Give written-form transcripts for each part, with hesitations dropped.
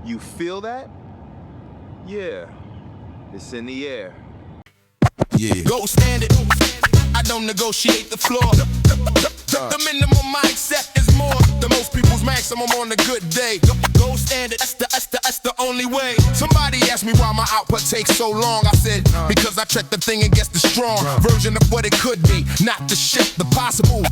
You feel that? Yeah, it's in the air. Yeah. Go stand it. I don't negotiate the floor. The minimum mindset is more. The most people's maximum on a good day. Go stand it. That's the only way. Somebody asked me why my output takes so long. I said, because I check the thing against the strong version of what it could be, not the shit, the possible.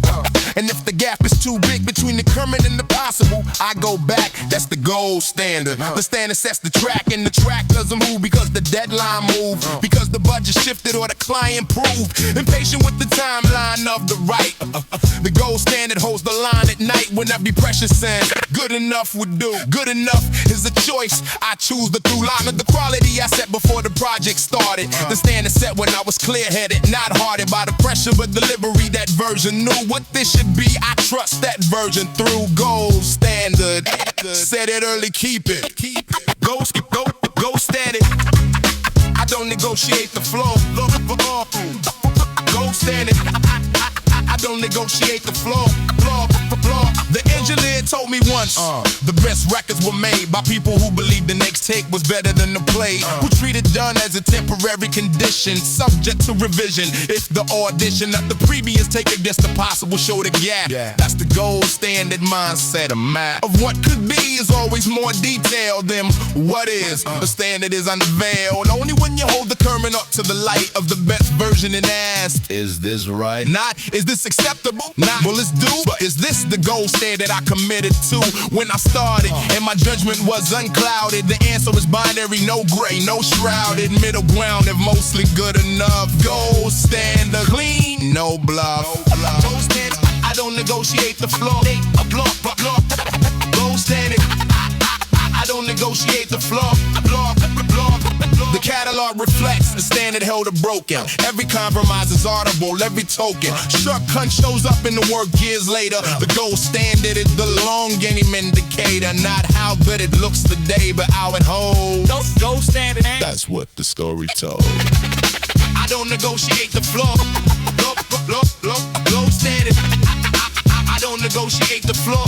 And if the gap is too big between the current and the possible, I go back. That's the gold standard. The standard sets the track, and the track doesn't move because the deadline moved, because the budget shifted or the client proved impatient with the timeline of the right. The gold standard holds the line at night when every pressure sends. Good enough would do. Good enough is a choice. I choose the through line of the quality I set before the project started. The standard set when I was clear-headed, not hearted by the pressure but delivery. That version knew what this should be. I trust that version through gold standard. Said it early, keep it. Go standard. I don't negotiate the flow. Go standard. I don't negotiate the floor. The engineer told me once, the best records were made by people who believed the next take was better than the play, who treated done as a temporary condition, subject to revision if the audition of the previous take against the possible show the gap. That's the gold standard mindset. A map of what could be is always more detailed than what is. The standard is unveiled only when you hold the current up to the light of the best version and ask, is this right? Not, is this acceptable? Not, well it's due, but is this the gold standard I committed to when I started? And my judgment was unclouded. The answer is binary, no gray, no shrouded. Middle ground if mostly good enough. Gold standard, clean, no bluff. Gold standard, I don't negotiate the floor. Gold standard, I don't negotiate the floor. The catalog reflects the standard held or broken. Every compromise is audible, every token. Shortcut shows up in the work years later. The gold standard is the long game indicator. Not how good it looks today, but how it holds. Gold standard, that's what the story told. I don't negotiate the floor. Gold standard. I don't negotiate the floor.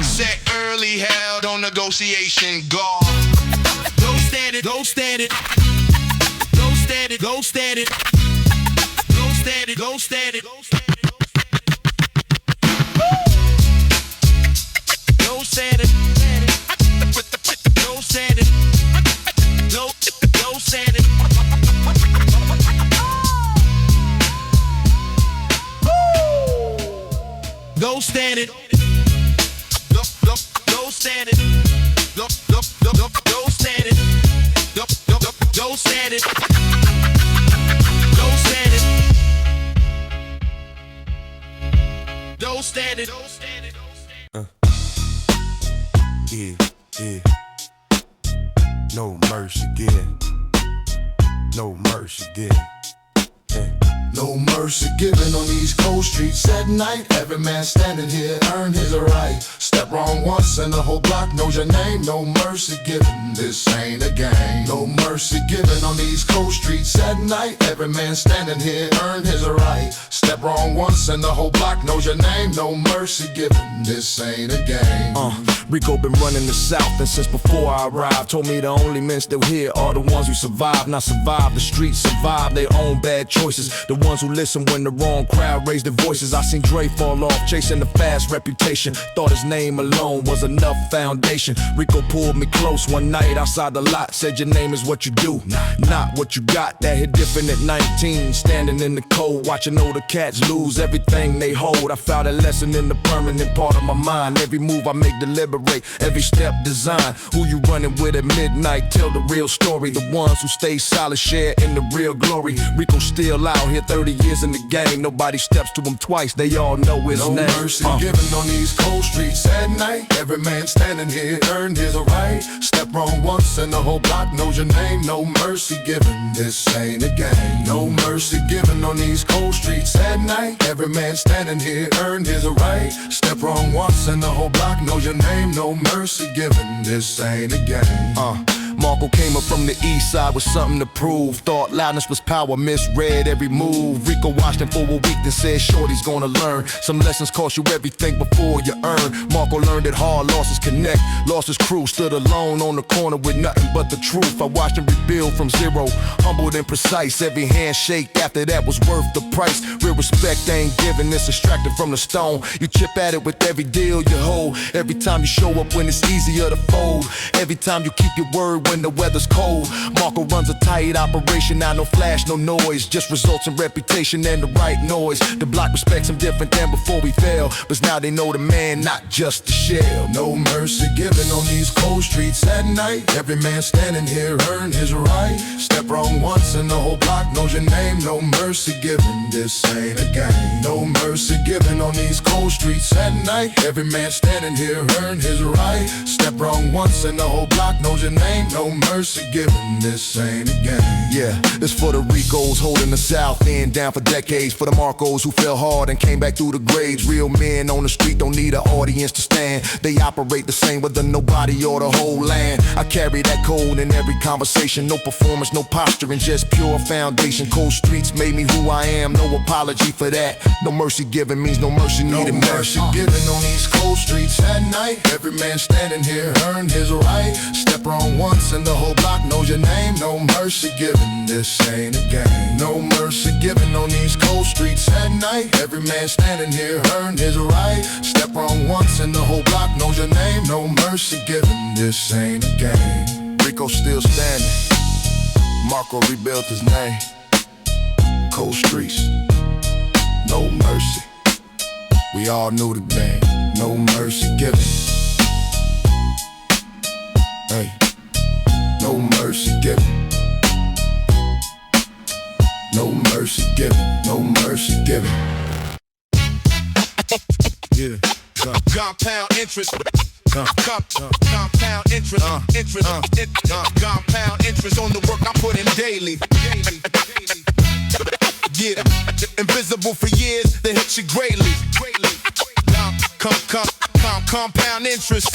Set early, held on negotiation guard. Gold standard, gold standard, gold standard, gold standard, gold standard, gold standard, gold standard, gold standard, gold standard, gold standard. Gold standard, gold standard, gold standard, gold standard, gold standard, gold standard. Yeah. No mercy given. No mercy given. No mercy given on these cold streets at night. Every man standing here earned his right. Step wrong once and the whole block knows your name. No mercy given, this ain't a game. No mercy given on these cold streets at night. Every man standing here earned his right. Step wrong once and the whole block knows your name. No mercy given, this ain't a game. Rico been running the South, and since before I arrived, told me the only men still here are the ones who survive. Not survive, the streets survive their own bad choices. The ones who listen when the wrong crowd raise their voices. I seen Dre fall off, chasing the fast reputation. Thought his name alone was enough foundation. Rico pulled me close one night outside the lot. Said your name is what you do, not what you got. That hit different at 19, standing in the cold, watching older cats lose everything they hold. I found a lesson in the permanent part of my mind. Every move I make deliberate, every step design. Who you running with at midnight? Tell the real story. The ones who stay solid share in the real glory. Rico still out here 30 years in the game. Nobody steps to him twice, they all know his name. No mercy given on these cold streets at night. Every man standing here earned his right. Step wrong once and the whole block knows your name. No mercy given, this ain't a game. No mercy given on these cold streets at night. Every man standing here earned his right. Step wrong once and the whole block knows your name. No mercy given, this ain't a game. Marco came up from the east side with something to prove. Thought loudness was power, misread every move. Rico watched him for a week, then said Shorty's gonna learn. Some lessons cost you everything before you earn. Marco learned that hard losses connect. Lost his crew, stood alone on the corner with nothing but the truth. I watched him rebuild from zero, humbled and precise. Every handshake after that was worth the price. Real respect ain't given, it's extracted from the stone. You chip at it with every deal you hold. Every time you show up when it's easier to fold. Every time you keep your word when the weather's cold. Marco runs a tight operation, now no flash, no noise. Just results in reputation and the right noise. The block respects him different than before we fail. But now they know the man, not just the shell. No mercy given on these cold streets at night. Every man standing here earned his right. Step wrong once and the whole block knows your name. No mercy given, this ain't a game. No mercy given on these cold streets at night. Every man standing here earned his right. Step wrong once and the whole block knows your name. No mercy given, this ain't a game. Yeah, it's for the Ricos holding the South End down for decades. For the Marcos who fell hard and came back through the grades. Real men on the street don't need an audience to stand. They operate the same whether nobody or the whole land. I carry that code in every conversation. No performance, no posturing, just pure foundation. Cold streets made me who I am, no apology for that. No mercy given means no mercy needed. No mercy given on these cold streets at night. Every man standing here earned his right. Step wrong once and the whole block knows your name. No mercy given, this ain't a game. No mercy given on these cold streets at night. Every man standing here earned his right. Step wrong once and the whole block knows your name. No mercy given, this ain't a game. Rico still standing, Marco rebuilt his name. Cold streets, no mercy. We all knew the game, no mercy given. Hey, no mercy given. No mercy given, no mercy given. Yeah. Compound interest. Compound interest. Compound interest on the work I put in daily. Yeah, invisible for years, they hit you greatly. Compound interest.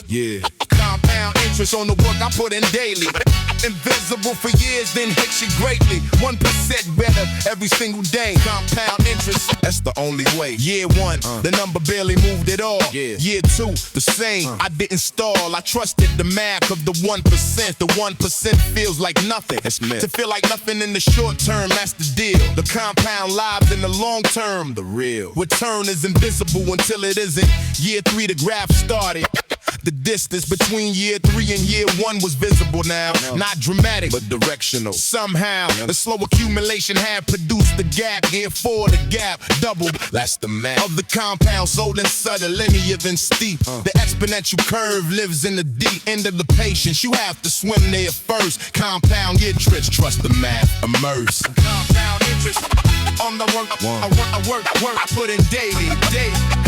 Yeah. Compound interest on the work I put in daily. Invisible for years, then hits you greatly. 1% better every single day. Compound interest, that's the only way. Year one, the number barely moved at all. Yeah. Year two, the same. I didn't stall. I trusted the math of the 1%. The 1% feels like nothing. That's myth. To feel like nothing in the short term, that's the deal. The compound lives in the long term, The real. return is invisible until it isn't. Year three, the graph started. The distance between year three and year one was visible now. Not dramatic, But directional. somehow the slow accumulation had produced the gap. Year four, the gap doubled. That's the math. Of the compound, so then subtle, linear, then steep. The exponential curve lives in the deep end of the patience. You have to swim there first. Compound interest, trust the math, immerse. Compound interest on the work, I work, I put in daily.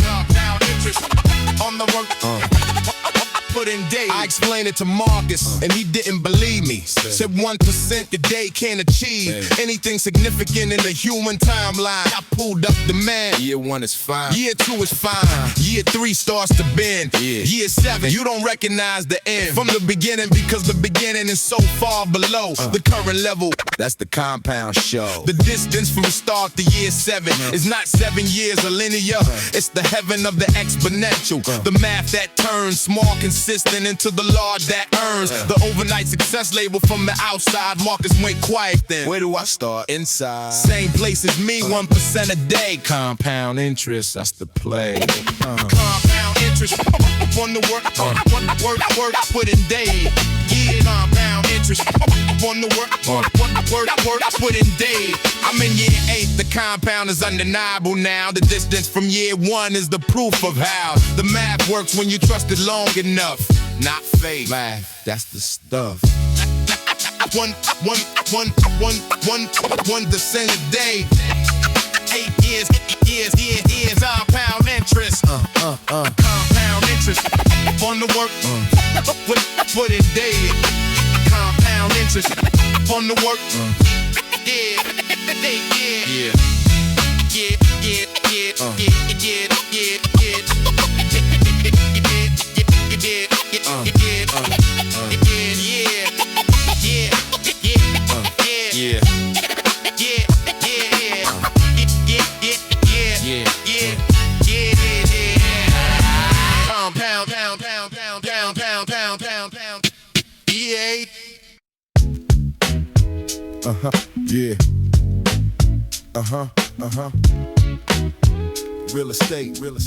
Compound interest on the work. Put in daily. I explained it to Marcus, and he didn't believe me. Said 1% today can't achieve anything significant in the human timeline. I pulled up the man. Year one is fine. Year two is fine. Year three starts to bend. Yeah. Year seven, you don't recognize the end from the beginning because the beginning is so far below the current level. That's the compound show. The distance from start to year seven is not 7 years or linear. It's the heaven of the exponential. The math that turns small, consistent into the large that earns. The overnight success label from the outside. Marcus went quiet then. Where do I start? Inside. Same place as me, 1% a day. Compound interest, that's the play. Compound interest on the work, work, put in day. Yeah, compound interest on the work, work, put in day. I'm in year 8, the compound is undeniable now. The distance from year 1 is the proof of how the math works when you trust it long enough. Not fake. Math, that's the stuff. 1% a day. 8 years, compound interest. Compound interest on the work, put in daily. Compound interest on the work, yeah. Yeah. Yeah. Real estate. Real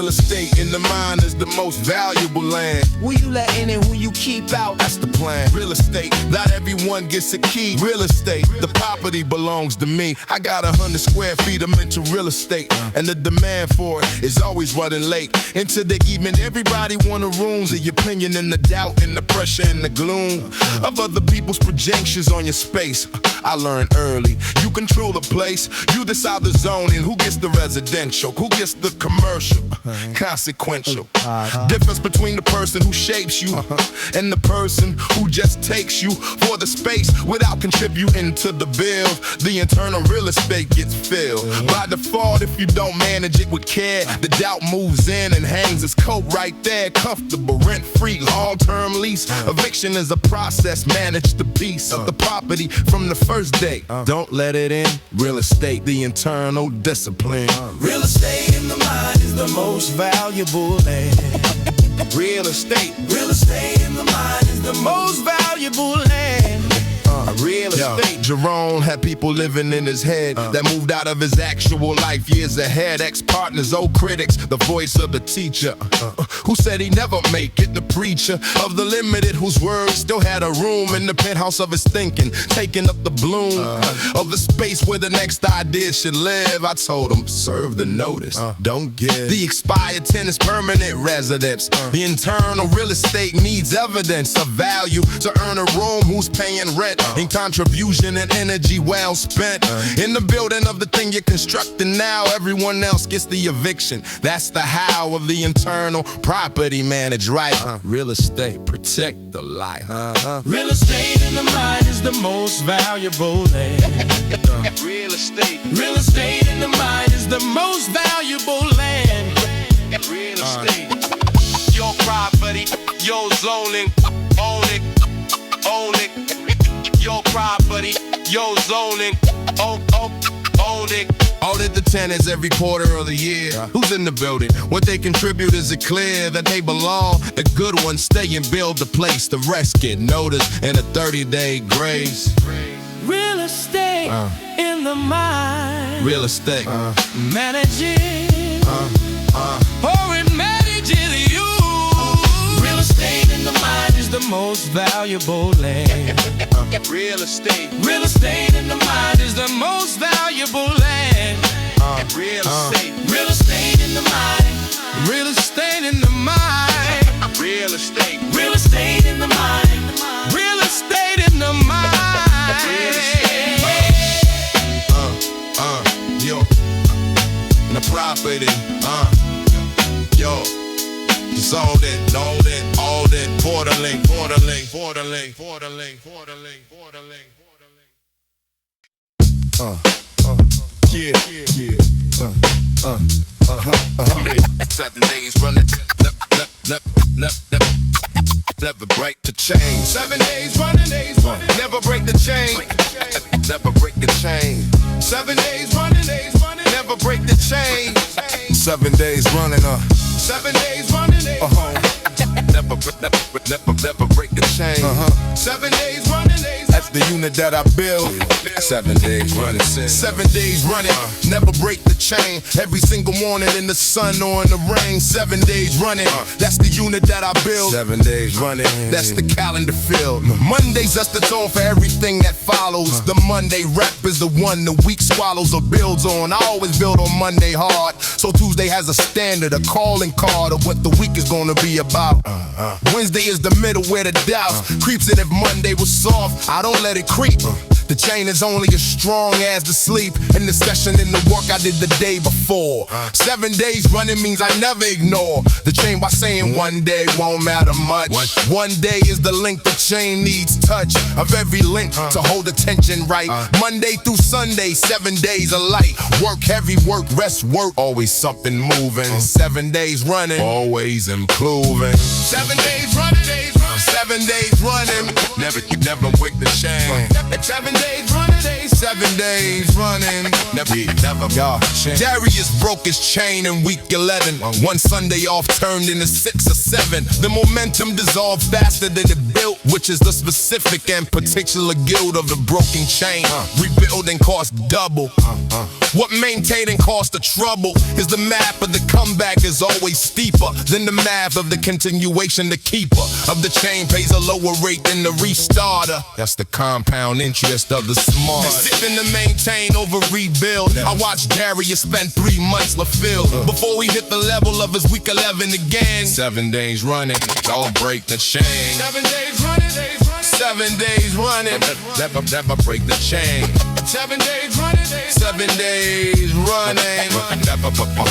estate in the mind is the most valuable land. Who you letting in, who you keep out? That's the plan. Real estate, not everyone gets a key. Real estate, the property belongs to me. I got 100 square feet of mental real estate, and the demand for it is always running late. Into the evening, everybody want the rooms. The opinion and the doubt and the pressure and the gloom of other people's projections on your space. I learned early, you control the place. You decide the zoning, who gets the residential, who gets the commercial, consequential. Difference between the person who shapes you and the person who just takes you for the space without contributing to the bill. The internal real estate gets filled. By default, if you don't manage it with care, the doubt moves in and hangs its coat right there. Comfortable, rent-free, long-term lease. Eviction is a process, manage the piece of the property from the first day. Don't let it in. Real estate, the internal discipline. Real estate in the mind is the most valuable land. Real estate In the mind is the most valuable land. Real estate. Jerome had people living in his head that moved out of his actual life years ahead. Ex-partners, old critics, the voice of the teacher who said he never make it. The preacher of the limited whose words still had a room in the penthouse of his thinking, taking up the bloom of the space where the next idea should live. I told him, serve the notice, don't give. The expired tenant's permanent residence. The internal real estate needs evidence of value to earn a room who's paying rent. In contribution and energy well spent in the building of the thing you're constructing now. Everyone else gets the eviction. That's the how of the internal property managed right. Real estate, protect the life. Real estate in the mind is the most valuable land. Real estate In the mind is the most valuable land. Real estate. Your property, your zoning, own it. Your property, your zoning, own it. Audit the tenants every quarter of the year. Who's in the building? What they contribute, is it clear that they belong? The good ones stay and build the place. The rest get noticed and a 30-day grace. Real estate in the mind. Real estate. Manage it. Or it manages you. Real estate in the mind is the most valuable land. Real estate. Real estate in the mind is the most valuable land. Real estate. Real estate in the mind. Real estate in the mind. Real estate. Real estate in the mind. Real estate in the mind. Real estate. Yo. And the property. Yo. It's all that, borderlink. Yeah. 7 days running, never break the chain. 7 days running, never break the chain. Never break the chain. 7 days running, never break the chain. 7 days running, 7 days running, never break the chain. 7 days running, that's the unit that I build. 7 days running, 7 days running, never break the chain. Every single morning in the sun or in the rain. 7 days running, that's the unit that I build. 7 days running, that's the calendar filled. Mondays that's the tone for everything that follows. The Monday rap is the one the week swallows or builds on. I always build on Monday hard, so Tuesday has a standard, a calling card of what the week is gonna be about. Wednesday is the middle where the doubt creeps in. If Monday was soft, I don't let it creep. The chain is only as strong as the sleep and the session in the work I did the day before. 7 days running means I never ignore the chain by saying one day won't matter much. One day is the link the chain needs touch of every link to hold the tension right. Monday through Sunday, 7 days of light. Work heavy, work, rest, work, always something moving. 7 days running, always improving. 7 days running, 7 days running, never break the chain. 7 days running, 7 days running, never change. Darius broke his chain in week 11. One Sunday off turned into 6 or 7. The momentum dissolved faster than it built, which is the specific and particular guild of the broken chain. Rebuilding costs double. What maintaining costs the trouble is the map of the comeback is always steeper than the math of the continuation. The keeper of the chain pays a lower rate than the restarter. That's the compound interest of the smart. Sitting to maintain over rebuild. I watched Darius spend 3 months LaField before he hit the level of his week 11 again. 7 days running, don't break the chain. 7 days running, 7 days running, never break the chain. 7 days running, 7 days running.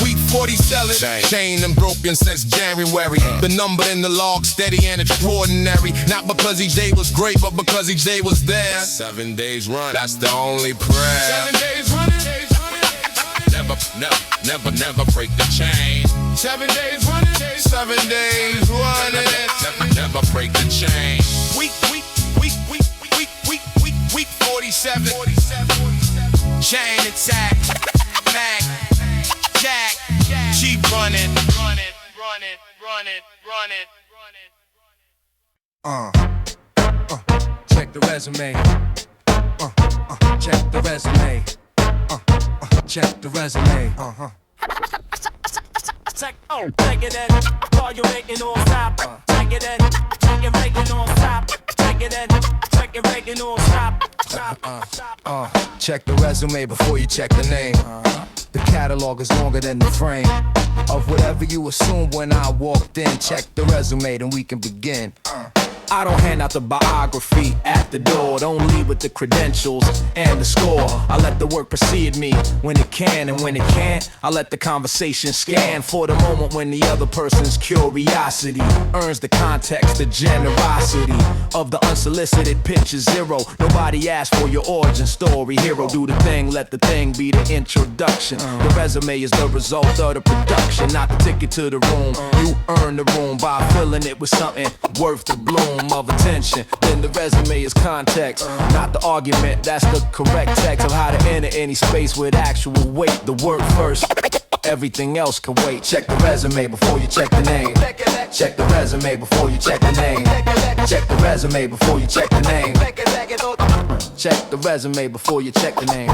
Week 47, chain and broken since January. The number in the log steady and extraordinary. Not because each day was great, but because each day was there. 7 days run, that's the only prayer. 7 days running, never break the chain. 7 days running, 7 days running, never break the chain. Week 47. Chain attack, Mac, Jack, keep running. Check the resume. Check the resume. Check the resume. Take it in, call you making on stop. Take it in, take it making on stop. Take it in, take it making on stop. Check the resume before you check the name. The catalog is longer than the frame of whatever you assumed when I walked in. Check the resume, then we can begin. I don't hand out the biography at the door. Don't leave with the credentials and the score. I let the work precede me when it can, and when it can't, I let the conversation scan for the moment when the other person's curiosity earns the context, the generosity of the unsolicited pitch is zero. Nobody asked for your origin story. Hero, do the thing, let the thing be the introduction. The resume is the result of the production, not the ticket to the room. You earn the room by filling it with something worth the bloom of attention. Then the resume is context, not the argument. That's the correct text of how to enter any space with actual weight. The work first, everything else can wait. Check the resume before you check the name. Check the resume before you check the name. Check the resume before you check the name. Check the resume before you check the name.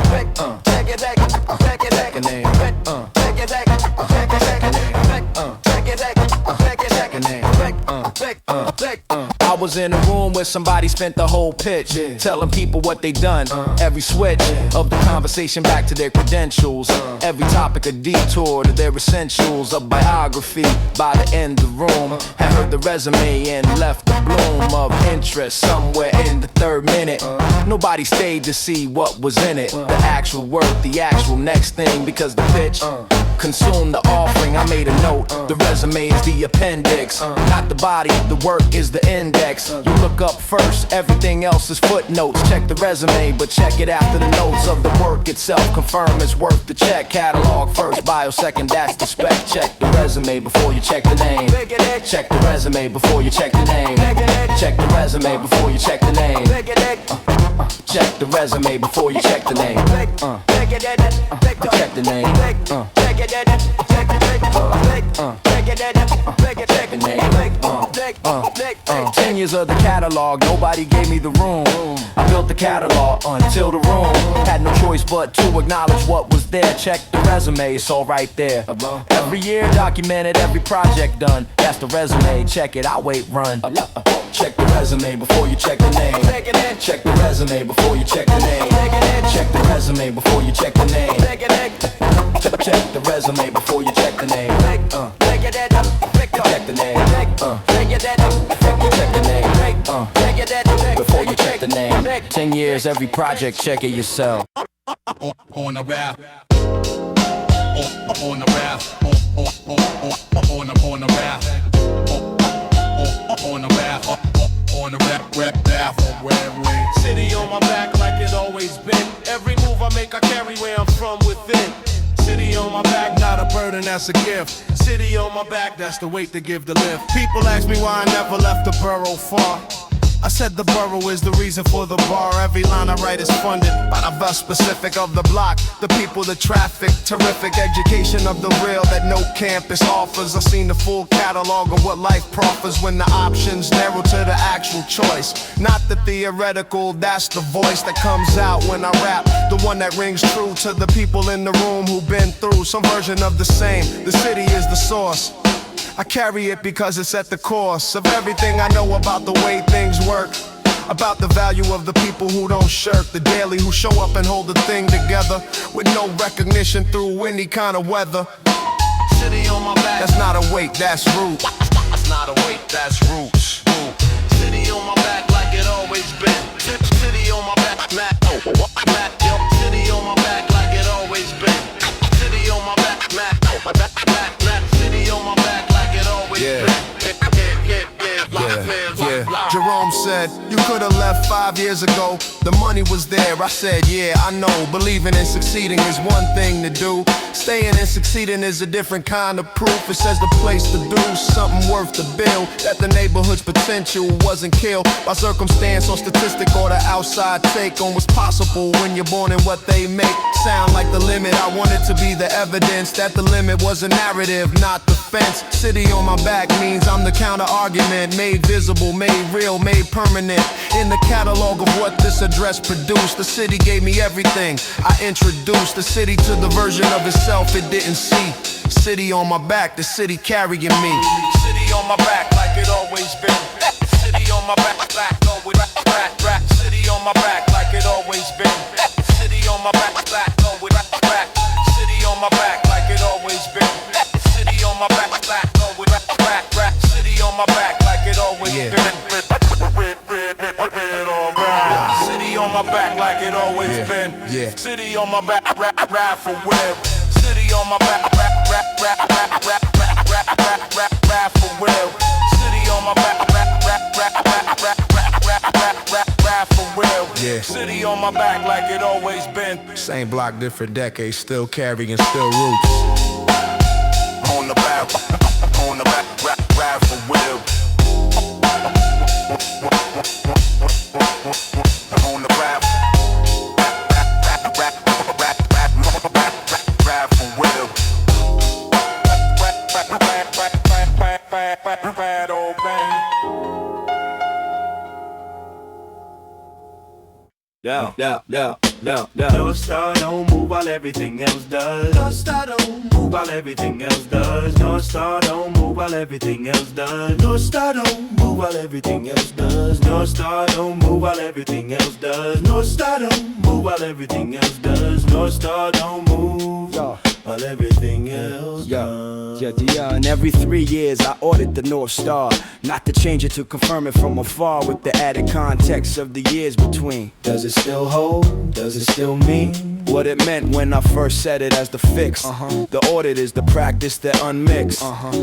Check the name. I was in a room where somebody spent the whole pitch telling people what they done. Every switch of the conversation back to their credentials. Every topic a detour to their essentials. A biography by the end of the room. Had heard the resume and left the bloom of interest somewhere in the 3rd minute. Nobody stayed to see what was in it. The actual work, the actual next thing. Because the pitch consumed the offering. I made a note. The resume is the appendix, not the body. The work is the index. You look up first, everything else is footnotes. Check the resume, but check it after the notes of the work itself. Confirm it's worth the check. Catalog first, bio second, that's the spec. Check the resume before you check the name. Check the resume before you check the name. Check the resume before you check the name. Check the resume before you check the name. Check the name. Check the name. 10 years of the catalog, nobody gave me the room. I built the catalog until the room had no choice but to acknowledge what was there. Check the resume, it's all right there. Every year documented, every project done. That's the resume, check it, I'll wait, run. Check the resume before you check the name. Check the resume before you check the name. Check the resume before you check the name. Check the resume before you check the name. Check the name. Check the name. Before you check the name. 10 years, every project, check it yourself. On the rap. On the rap. On the rap. On the rap. On the rap. City on my back like it always been. Every move I make I carry where I'm from within. City on my back, not a burden, that's a gift. City on my back, that's the weight to give the lift. People ask me why I never left the borough far. I said the borough is the reason for the bar. Every line I write is funded by the bus specific of the block, the people, the traffic, terrific education of the real that no campus offers. I've seen the full catalog of what life proffers when the options narrow to the actual choice. Not the theoretical, that's the voice that comes out when I rap, the one that rings true to the people in the room who've been through some version of the same. The city is the source. I carry it because it's at the course of everything I know about the way things work, about the value of the people who don't shirk, the daily who show up and hold the thing together with no recognition through any kind of weather. City on my back, that's not a weight, that's roots. That's not a weight, that's roots. City on my back like it always been. City on my back, Matt, yo. City on my back like it always been. City on my back, Matt, City on my back like it always been. Jerome said, you could've left 5 years ago. The money was there, I said, yeah, I know. Believing in succeeding is one thing to do. Staying and succeeding is a different kind of proof. It says the place to do something worth the bill, that the neighborhood's potential wasn't killed by circumstance or statistic or the outside take on what's possible when you're born and what they make sound like the limit. I wanted to be the evidence that the limit was a narrative, not the fence. City on my back means I'm the counter argument, made visible, made real, made permanent. In the catalog of what this address produced, the city gave me everything. I introduced the city to the version of itself it didn't see. City on my back, the city carrying me. City on my back like it always been. City on my back, always rap. City on my back like it always been. City on my back, always rap. City on my back like it always been. City on my back, always rap. City on my back like it always been. City on my back like it always been. City on my back, rap for real. City on my back, rap for real. City on my back, rap for real. City on my back like it always been. Same block, different decades, still carrying, still roots. On the back, rap for real. On the rap for real. North Star don't move while everything else does. North Star don't move while everything else does. North Star don't move while everything else does. North Star don't move while everything else does. North Star don't move while everything else does. North Star don't move while everything else does. North Star don't move while everything else does. And every 3 years I audit the North Star, not to change it, to confirm it from afar with the added context of the years between. Does it still hold? Does it still mean what it meant when I first said it as the fix? The audit is the practice that unmix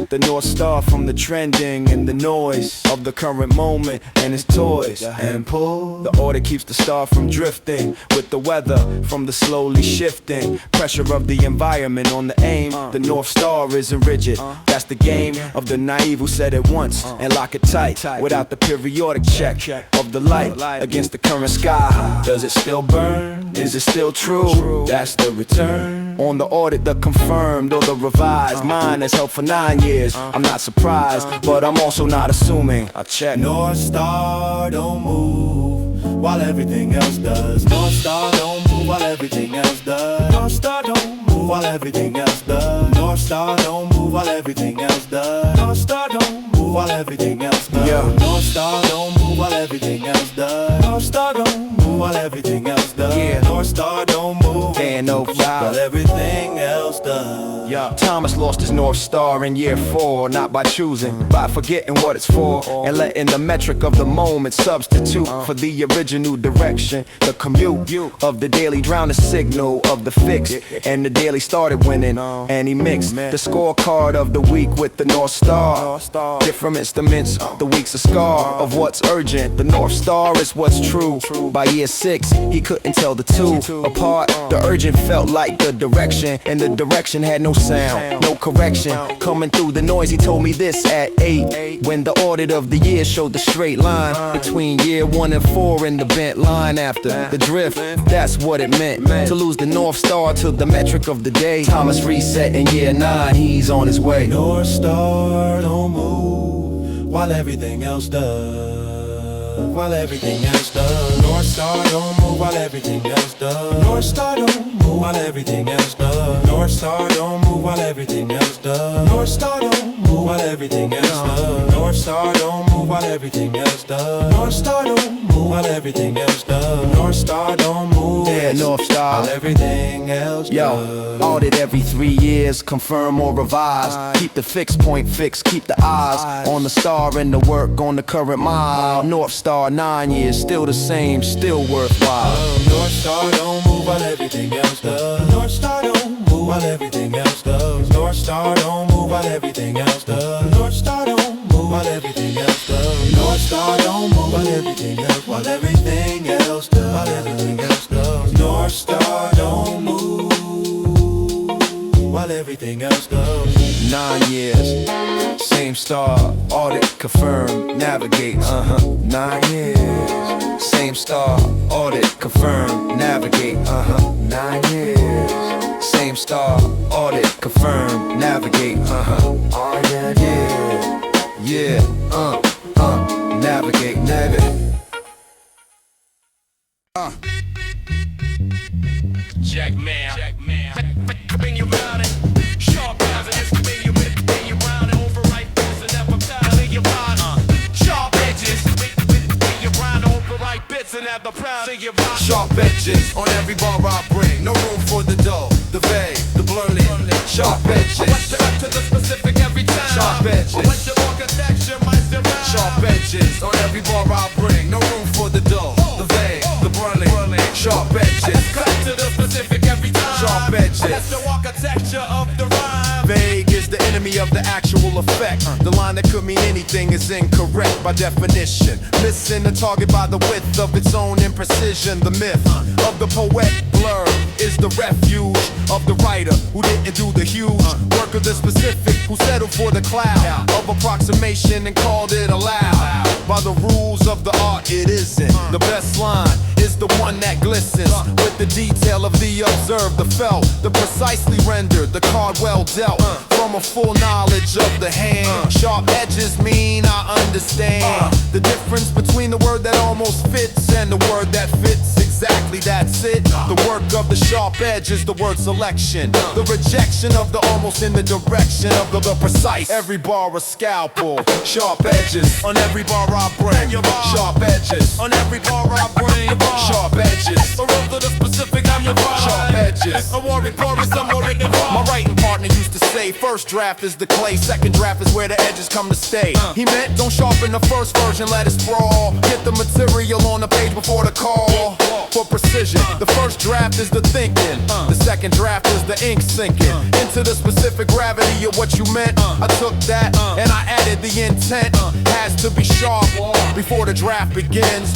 the North Star from the trending and the noise of the current moment and its toys and pull. The audit keeps the star from drifting with the weather from the slowly shifting pressure of the environment on the aim. The North Star isn't rigid, that's the game of the naive who said it once and lock it tight without the periodic check of the light against the current sky. Does it still burn? Is it still true? That's the return. On the audit, the confirmed or the revised. Mine has held for 9 years. I'm not surprised, but I'm also not assuming. I check. North Star don't move while everything else does. North Star don't move while everything else does. North Star don't move while everything else does. North Star don't move while everything else does. North Star don't move while everything else does. North Star don't move while everything else does. North Star don't move while everything else does. North Star don't move while everything else does. Thomas lost his North Star in year 4, not by choosing, by forgetting what it's for and letting the metric of the moment substitute for the original direction. The commute of the daily drowned the signal of the fix, and the daily started winning, and he mixed the scorecard of the week with the North Star. Different instruments, the week's a scar of what's urgent. The North Star is what's true. By year 6, he couldn't tell the two apart. The urgent felt like the direction, and the direction had no sound, no correction. Coming through the noise, he told me this at 8, when the audit of the year showed the straight line between year 1 and 4 and the bent line after the drift. That's what it meant to lose the North Star to the metric of the day. Thomas reset in year 9, he's on his way. North Star don't move while everything else does. While everything else does. North Star don't move while everything else does. North Star don't move while everything else does. North Star don't move while everything else does. North Star don't move while everything else does. North Star don't move while everything else does. North Star don't move while everything else does. North Star don't move. Yeah, North Star. While everything else does. Yo, audit every 3 years, confirm or revise. Keep the fixed point fixed, keep the eyes on the star and the work on the current mile. North Star 9 years, still the same, still worthwhile. North Star don't move while everything else does. North Star don't move while everything else does. North Star don't move while everything else does. North Star don't move while everything else does. North Star don't move while everything else, while everything else does. While everything else does. North Star don't move while everything else goes. 9 years, same star, audit, confirm, navigate. 9 years, same star, audit, confirm, navigate. 9 years, same star, audit, confirm, navigate. Oh yeah, navigate, navigate. Jack man. Bring you round it. Sharp eyes and it's bring you round it. Overripe bits and never proud of your mind. Sharp edges. Bring you round overripe bits and have the proud of your mind. Sharp edges on every bar I bring. No room for the dull, the vague, the blurry. Sharp edges. I went to the specific every time. Sharp edges. I went to architecture, my surround. Sharp edges on every bar I bring. No room for the dull, the vague, the blurry. Sharp edges. Cut to the specific every time. Sharp edges. That's the architecture of the rhyme. Vague is the enemy of the actual effect. The line that could mean anything is incorrect by definition. Missing the target by the width of its own imprecision. The myth of the poet blur is the refuge of the writer who didn't do the huge work of the specific, who settled for the cloud of approximation and called it aloud. By the rules of the art, it isn't. The best line is the one that glistens with the detail of the observed, the felt, the precisely rendered, the card well dealt from a full knowledge of the hand. Sharp edges mean I understand the difference between the word that almost fits and the word that fits exactly. That's it. The work of the sharp edge is the word selection, the rejection of the almost in the direction of the precise. Every bar a scalpel. Sharp edges on every bar I bring. Sharp edges on every bar I bring. Sharp edges. A road to the specific, I'm your vibe. Sharp edges. A worry, I'm more in the vibe. My writing partner used to say, first draft is the clay, second draft is where the edges come to stay. He meant don't sharpen the first version, let it sprawl. Get the material on the page before the call. For precision, the first draft is the thinking, the second draft is the ink sinking into the specific gravity of what you meant. I took that and I added the intent. Has to be sharp before the draft begins,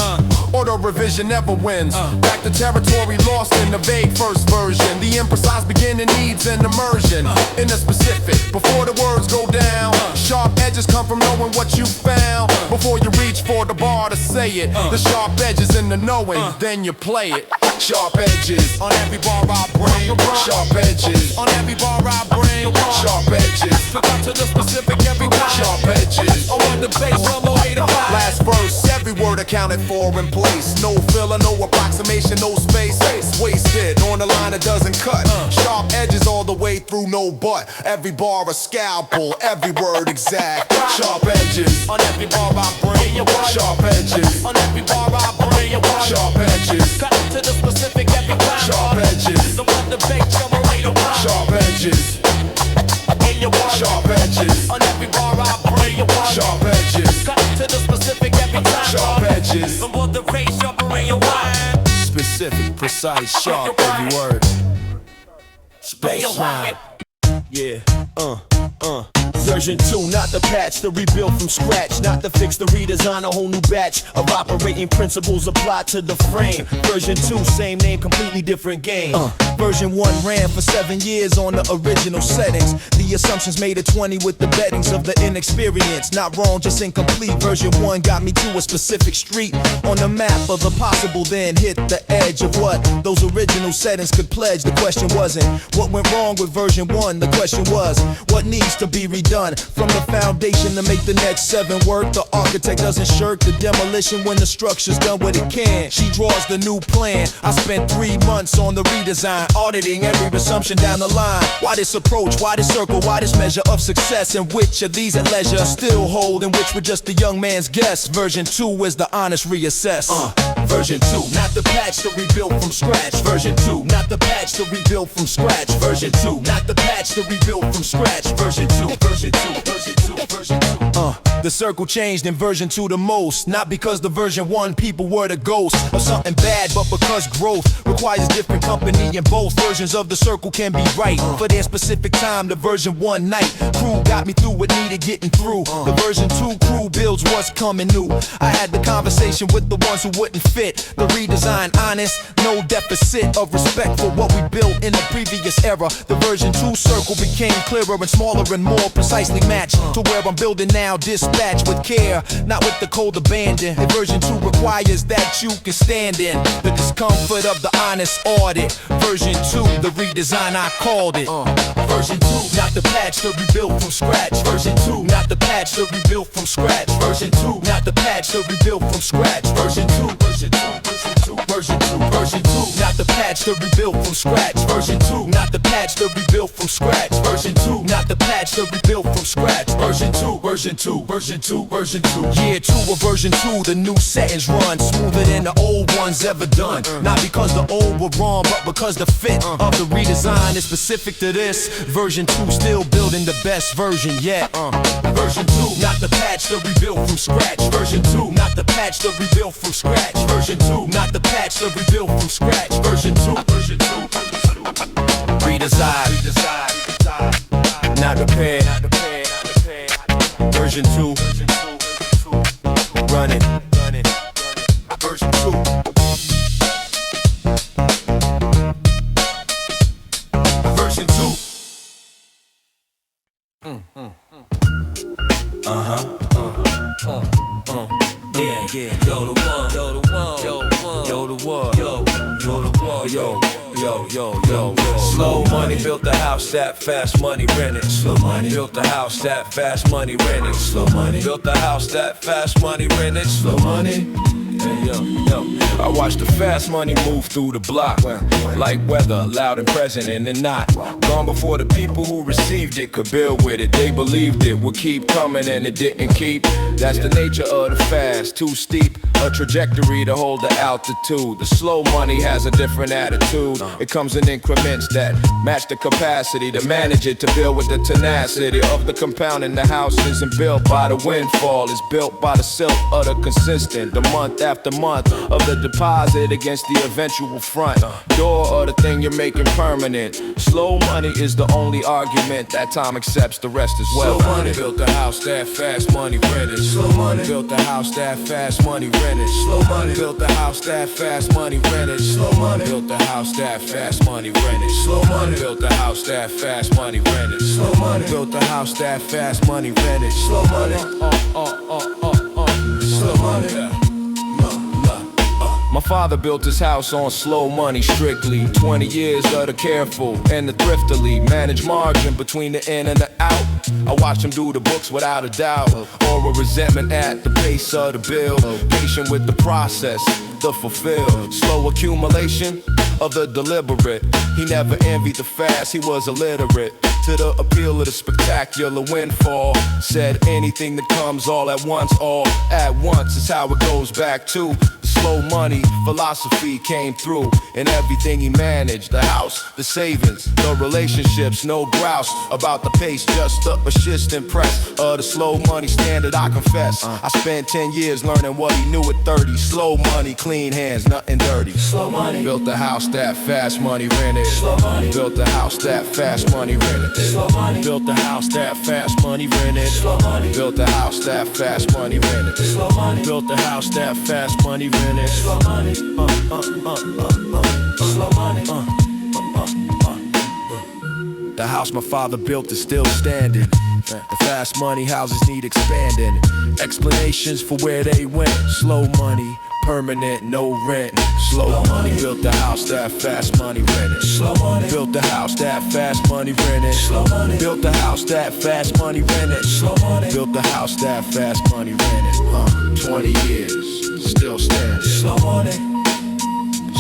or the revision never wins. Back to territory lost in the vague first version. The imprecise beginning needs an immersion in the specific before the words go down. Sharp edges come from knowing what you found before you reach for the bar to say it. The sharp edges in the knowing, then you play it. Sharp edges on every bar I bring. Sharp edges on every bar I bring. Sharp edges. Cut to the specific every time. Sharp edges. I want the bass from 08 to 5. Last verse, every word accounted for in place. No filler, no approximation, no space. Wasted on the line, it doesn't cut. Sharp edges all the way through, no but. Every bar a scalpel, every word exact. Sharp edges On every bar I bring. Sharp edges On every bar I bring. Sharp edges Cut to the specific every time. Sharp edges The one the bass from 08 to 5. Sharp edges In your word. Sharp edges On every bar I bring. Sharp edges Cut to the specific every time. Sharp edges From both the bass sharper and your wine. Specific, precise, sharp, every word. Space line. Yeah, Version 2, not the patch, the rebuild from scratch, not the fix, the redesign, a whole new batch of operating principles applied to the frame. Version 2, same name, completely different game. Version 1 ran for 7 years on the original settings. The assumptions made at 20 with the bettings of the inexperience. Not wrong, just incomplete. Version 1 got me to a specific street on the map of the possible, then hit the edge of what those original settings could pledge. The question wasn't what went wrong with version 1, the question was what needs to be redone from the foundation to make the next 7 work. The architect doesn't shirk the demolition when the structure's done what it can. She draws the new plan. I spent 3 months on the redesign, auditing every assumption down the line. Why this approach, why this circle, why this measure of success, and which of these at leisure still hold, and which were just a young man's guess. Version 2 is the honest reassess. Version 2, not the patch to rebuild from scratch. Version 2, not the patch to rebuild from scratch. Version 2, not the patch to rebuild from scratch. Version 2, version 2, version 2, version 2. The circle changed in version 2 the most, not because the version 1 people were the ghosts of something bad, but because growth requires different company, and both versions of the circle can be right for their specific time. The version 1 night crew got me through what needed getting through. The version 2 crew builds what's coming new. I had the conversation with the ones who wouldn't fit the redesign, honest, no deficit of respect for what we built in the previous era. The version 2 circle became clearer and smaller and more precisely matched to where I'm building now. Dispatch with care, not with the cold abandon. And version 2 requires that you can stand in the discomfort of the honest audit. Version 2, the redesign, I called it. Version 2, not the patch to rebuild from scratch. Version 2, not the patch to rebuild from scratch. Version 2, not the patch to rebuild from scratch. Version 2, version 2, version 2, version 2, version 2, not the patch to rebuild from scratch. Version 2, not the patch to rebuild from scratch. Version 2, not the patch to rebuild from scratch. Version 2, version 2, version 2, version 2. Year 2 of version 2, the new settings run smoother than the old ones ever done. Not because the old were wrong, but because the fit of the redesign is specific to this. Version 2 still building the best version yet. Version 2, not the patch to rebuild from scratch. Version 2, not the patch to rebuild from scratch. Version 2, not the patch to rebuild from scratch. Version 2, version 2, redesign, not repair. Version 2, run it. Version 2. Version 2. Yeah. Yo, the one. Yo. Slow money built the house that fast money rented. Slow money built the house that fast money rented. Slow money built the house that fast money rented. Slow money. Yo. I watch the fast money move through the block like weather, loud and present and then not. Gone before the people who received it could build with it. They believed it would keep coming and it didn't keep. That's the nature of the fast, too steep a trajectory to hold the altitude. The slow money has a different attitude. It comes in increments that match the capacity to manage it, to build with the tenacity of the compounding. The house isn't built by the windfall, it's built by the silk of the consistent, the month after month of the deposit against the eventual front door of the thing you're making permanent. Slow money is the only argument that time accepts, the rest is well. Slow money built the house that fast money rented. Slow money built the house that fast money rented. Slow money built the house that fast money rented. Slow money built the house that fast money rented. Slow money built the house that fast money rented. Slow money built the house that fast money rented. Slow money. Slow money. My father built his house on slow money strictly. 20 years of the careful and the thriftily managed margin between the in and the out. I watched him do the books without a doubt, or a resentment at the pace of the bill. Patient with the process, the fulfilled. Slow accumulation of the deliberate. He never envied the fast, he was illiterate to the appeal of the spectacular windfall. Said anything that comes all at once is how it goes back to the Slow money philosophy came through in everything he managed. The house, the savings, the relationships, no grouse about the pace, just a persistent press of the slow money standard, I confess. I spent 10 years learning what he knew at 30. Slow money, clean hands, nothing dirty. Slow money. Built the house that fast money rented. Slow money. Built the house that fast money rented. Slow money. Built the house that fast money rented. Slow money. Built the house that fast money rented. Slow money. Built the house that fast money rented. Slow money. Slow money. The house my father built is still standing. The fast money houses need expanding. Explanations for where they went. Slow money, permanent, no rent. Slow money. Built the house that fast money rented. Slow money. Built the house that fast money rented. Slow money. Built the house that fast money rented. Slow money. Built the house that fast money rented. 20 years, still standing. Slow money.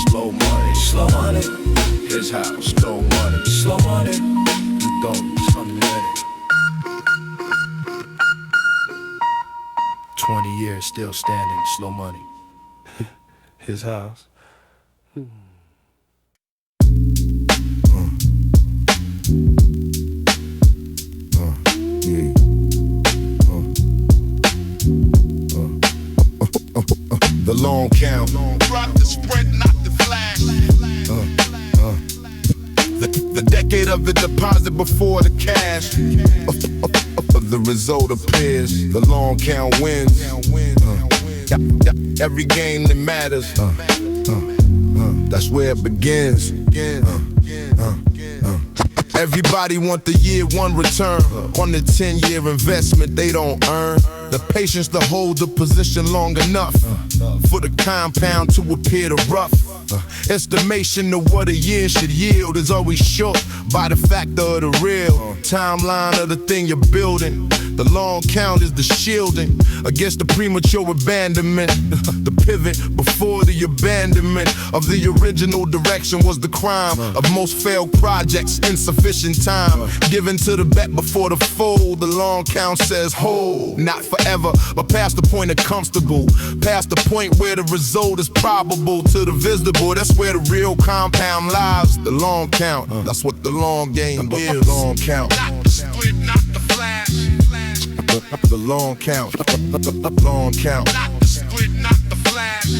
Slow money. Slow money. His house, slow money. Slow money. You don't unlet it. 20 years, still standing. Slow money. His house. The long count. Rock the sprint, not the flash. The decade of the deposit before the cash. The result appears. The long count wins. Every game that matters. That's where it begins. Everybody want the year one return on the 10-year investment they don't earn. The patience to hold the position long enough for the compound to appear to rough. Estimation of what a year should yield is always short by the factor of the real timeline of the thing you're building. The long count is the shielding against the premature abandonment. The pivot before the abandonment of the original direction was the crime of most failed projects. Insufficient time given to the bet before the fold. The long count says hold, not forever, but past the point of comfortable, past the point where the result is probable to the visible. That's where the real compound lies. The long count, that's what the long game is. Long count. Not the split, not the flash. The long count, long count. Not the split, not the flash.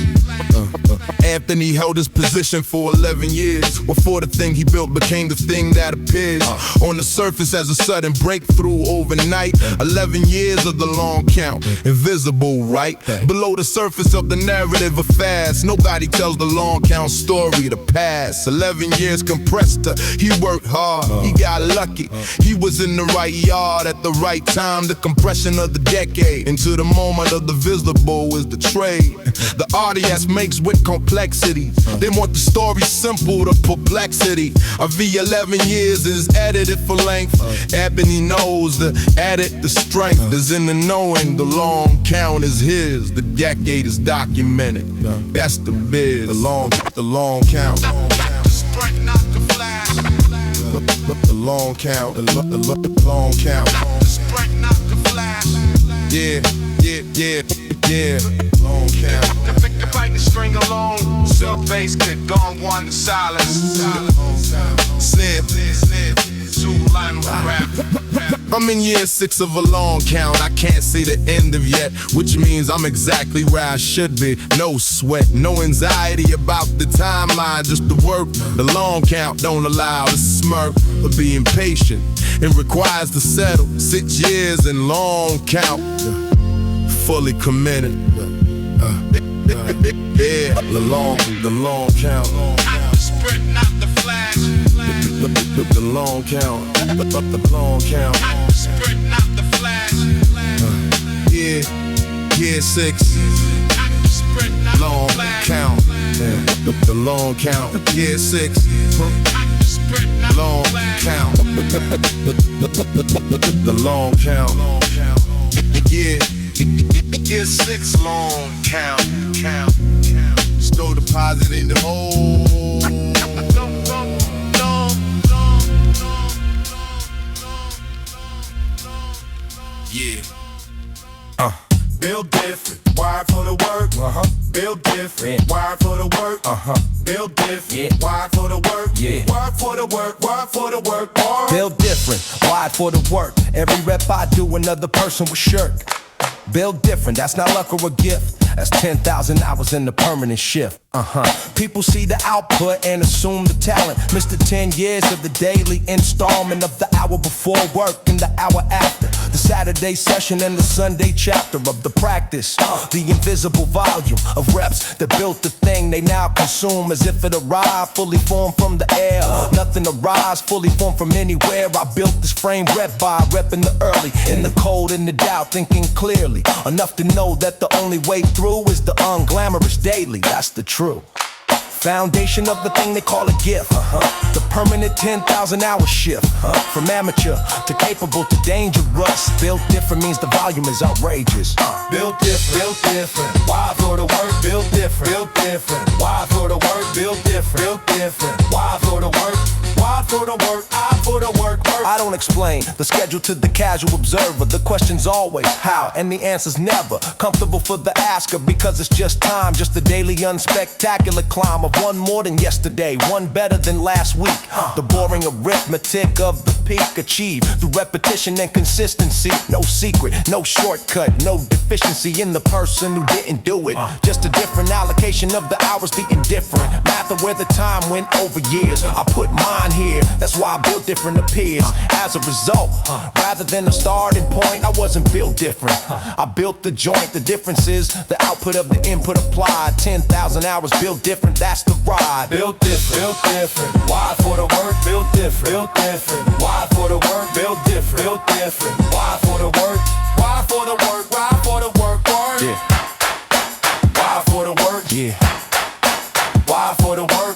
Anthony held his position for 11 years before the thing he built became the thing that appears on the surface as a sudden breakthrough overnight. 11 years of the long count, invisible, right? Below the surface of the narrative of fast, nobody tells the long count story, the past. 11 years compressed, he worked hard, he got lucky. He was in the right yard at the right time. The compression of the decade into the moment of the visible is the trade. The audience makes with complexity. They want the story simple to perplexity. A V11 years is edited for length. Ebony knows the edit, the strength is in the knowing. The long count is his. The decade is documented. That's the biz. The long count. Not the sprint, not the flash. The long count. The long count. Not the sprint, not the flash. Yeah. Long count. The victor fight the string alone. Silk bass kick gone one silence. Snip. Two-line rap. I'm in year 6 of a long count. I can't see the end of yet, which means I'm exactly where I should be. No sweat, no anxiety about the timeline, just the work. The long count don't allow the smirk or be impatient. It requires to settle 6 years in long count. Fully committed. Yeah, the long count. Not the sprint, not the flash. The long count. The long count. Not the sprint, not the flash. Yeah, 6. Not the sprint, not Long the flash. count. The long count. Yeah, 6. Not the sprint, not Long the flash. count. The long count. Yeah. Year 6 long count. Still depositing the whole. Yeah. build different. Wired for the work, build different. Wired for the work, build different. Wired for the work, wired for the work, wired for the work. Build different, wired for the work. Every rep I do, another person will shirk. Build different, that's not luck or a gift. That's 10,000 hours in the permanent shift. People see the output and assume the talent. Missed the 10 years of the daily installment of the hour before work and the hour after. The Saturday session and the Sunday chapter of the practice. The invisible volume of reps that built the thing they now consume as if it arrived fully formed from the air. Nothing arrives fully formed from anywhere. I built this frame rep by repping the early, in the cold, in the doubt, thinking clearly enough to know that the only way through is the unglamorous daily. That's the true foundation of the thing they call a gift. The permanent 10,000 hour shift. From amateur to capable to dangerous. Built different means the volume is outrageous. Build different, build different. Wired for the work, build different, build different. Wired for the work, build different, build different. Wired for the work, wired for the work, I for the work. I don't explain the schedule to the casual observer. The question's always how, and the answer's never. Comfortable for the asker because it's just time. Just a daily unspectacular climb of one more than yesterday, one better than last week. The boring arithmetic of the peak achieved through repetition and consistency. No secret, no shortcut, no deficiency in the person who didn't do it. Just a different allocation of the hours, the indifferent math of where the time went over years. I put mine here, that's why I built different appears. As a result, rather than a starting point, I wasn't built different. I built the joint, the difference is the output of the input applied. 10,000 hours built different, that's the ride. Built different, built different. Wired for the work, built different, built different. Wired for the work, built different, built different. Wired for the work, wired for the work, wired for the work, work. Yeah. Wired for the work, yeah. Wired for the work,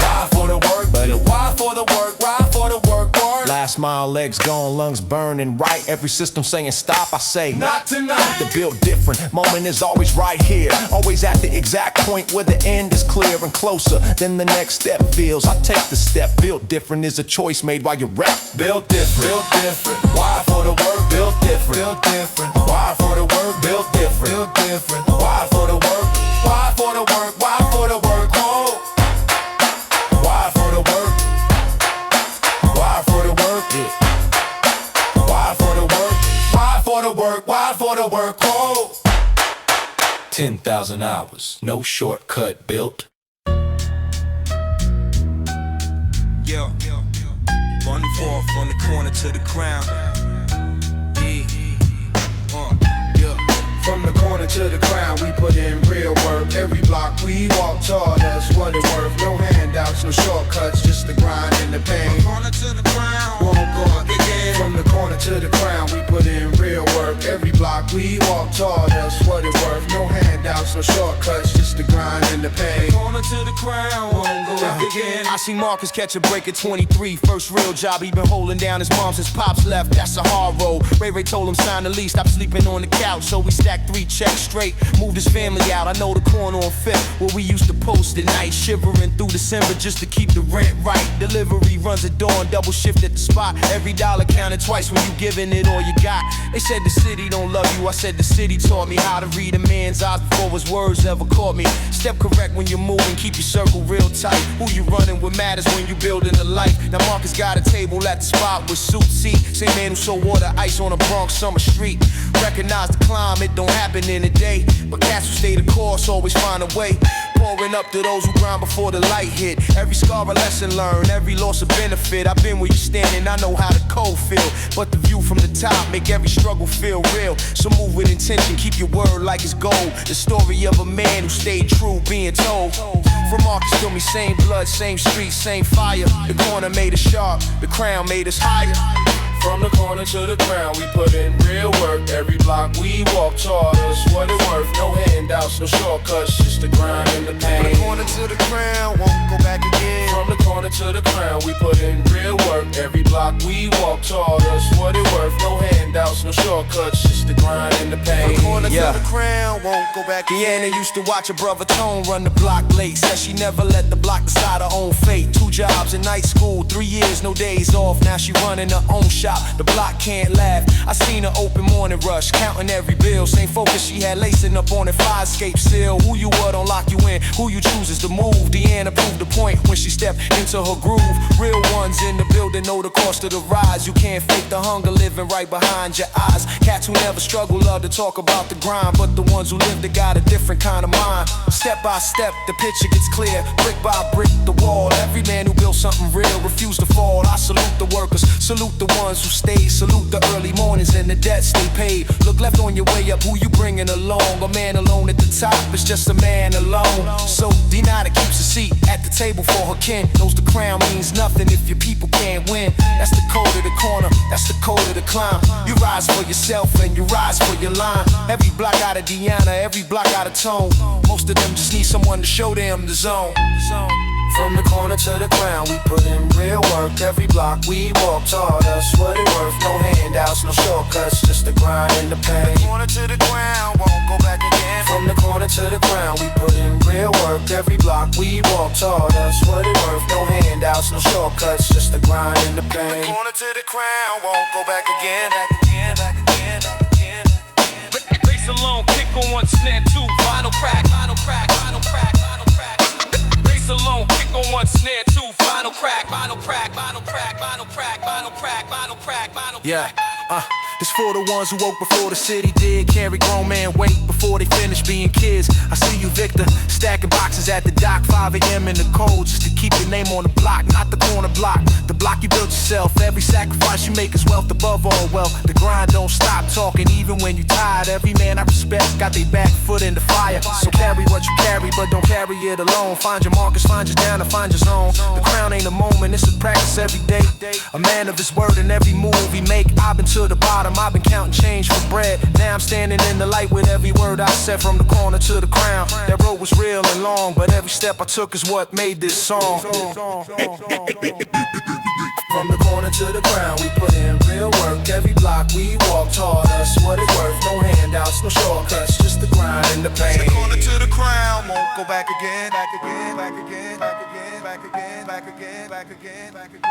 Wired for the work, buddy. Wired for the work, wired for the work, work. Last mile, legs gone, lungs burning right. Every system saying stop, I say Not tonight. The build different, moment is always right here. Always at the exact point where the end is clear and closer than the next step feels. I take the step, built different is a choice made while you rap. Built different, built different. Wired for the work, built different, built different. Wired for the work, built different, built different. Wired for the work, wired for the work, wired for the work, oh. Wired for the work, wired for the work, wired for the work, wired for the work, wired for the work, oh. 10,000 hours, no shortcut built. Yo, on the fourth, from the corner to the crown. From the corner to the crown, we put in real work. Every block we walk toward us, what it worth. No handouts, no shortcuts, just the grind and the pain. Corner to the crown, Won't go up again. From the corner to the crown, we put in real work. Every block we walk toward us, what it worth. No handouts, no shortcuts, just the grind and the pain. corner to the crown, won't go up again. I see Marcus catch a break at 23. First real job, he been holding down his mom since Pops left. That's a hard road. Ray told him sign the lease, stop sleeping on the couch. So we stacked 3 checks straight, moved his family out. I know the corner on 5th where we used to post at night, shivering through December just to keep the rent right. Delivery runs at dawn, double shift at the spot. Every dollar counted twice when you giving it all you got. They said the city don't love you. I said the city taught me how to read a man's eyes before his words ever caught me. Step correct when you're moving, keep your circle real tight. Who you running with matters when you building a life. Now Marcus got a table at the spot with suit seat. Same man who sold water ice on a Bronx summer street. Recognize the climb, it don't happen in a day, but cats who stay the course always find a way. Pouring up to those who grind before the light hit. Every scar a lesson learned, every loss a benefit. I've been where you standing, I know how the cold feel. But the view from the top make every struggle feel real. So move with intention, keep your word like it's gold. The story of a man who stayed true, being told. From Marcus to me, same blood, same street, same fire. The corner made us sharp, the crown made us higher. From the corner to the crown, we put in real work. Every block we walk toward us, what it worth. No handouts, no shortcuts, just the grind and the pain. From the corner to the crown, won't go back again. From the corner corner to the crown, we put in real work. Every block we walk taught us what it worth. No handouts, no shortcuts, just the grind and the pain. From the corner Yeah. to the crown, won't go back. Deanna used to watch her brother Tone run the block late. Said she never let the block decide her own fate. 2 jobs in night school, 3 years, no days off. Now she running her own shop. The block can't laugh. I seen her open morning rush, counting every bill. Same focus she had lacing up on it. Fire escape seal. Who you were don't lock you in. Who you choose is the move. Deanna proved the point when she stepped into her groove. Real ones in the building know the cost of the rise. You can't fake the hunger living right behind your eyes. Cats who never struggle love to talk about the grind, but the ones who live, they got a different kind of mind. Step by step, the picture gets clear. Brick by brick, the wall. Every man who built something real refused to fall. I salute the workers, salute the ones who stayed. Salute the early mornings and the debts they paid. Look left on your way up, who you bringing along? A man alone at the top is just a man alone. So Denata keeps a seat at the table for her kin. Knows the crown means nothing if your people can't win. That's the code of the corner, that's the code of the climb. You rise for yourself and you rise for your line. Every block out of Deanna, every block out of Tone. Most of them just need someone to show them the zone. From the corner to the crown, we put in real work. Every block we walk taught us what it worth. No handouts, no shortcuts, just the grind and the pain. From the corner to the ground, won't go back again. From the corner to the ground, we put in real work. Every block we walk taught us what it worth. No handouts, no shortcuts, just the grind and the pain. From the corner to the crown, won't go back again. Back again, back again, back again, back again. Bass alone, kick on 1, snare 2, final crack, final crack, final crack, final crack. Bass alone, kick on 1, snare 2, final crack, final crack, final crack, final crack, final crack, final crack, final crack. Yeah, this for the ones who woke before the city did. Carry grown man weight before they finish being kids. I see you, Victor, stacking boxes at the dock. 5 a.m. in the cold just to keep your name on the block, not the corner block. The block you built yourself. Every sacrifice you make is wealth above all. Well, the grind don't stop talking even when you tired. Every man I respect got their back foot in the fire. So carry what you carry, but don't carry it alone. Find your markers, find your down, and find your zone. The crown ain't a moment, it's a practice every day. A man of his word in every move he make. I've been to the bottom, I've been counting change for bread. Now I'm standing in the light with every word I said. From the corner to the crown, that road was real and long, but every step I took is what made this song. From the corner to the ground, we put in real work. Every block we walk taught us what it worth. No handouts, no shortcuts, just the grind and the pain. The corner to the crown, won't go back again, back again, back again, back again, back again, back again, back again, back again.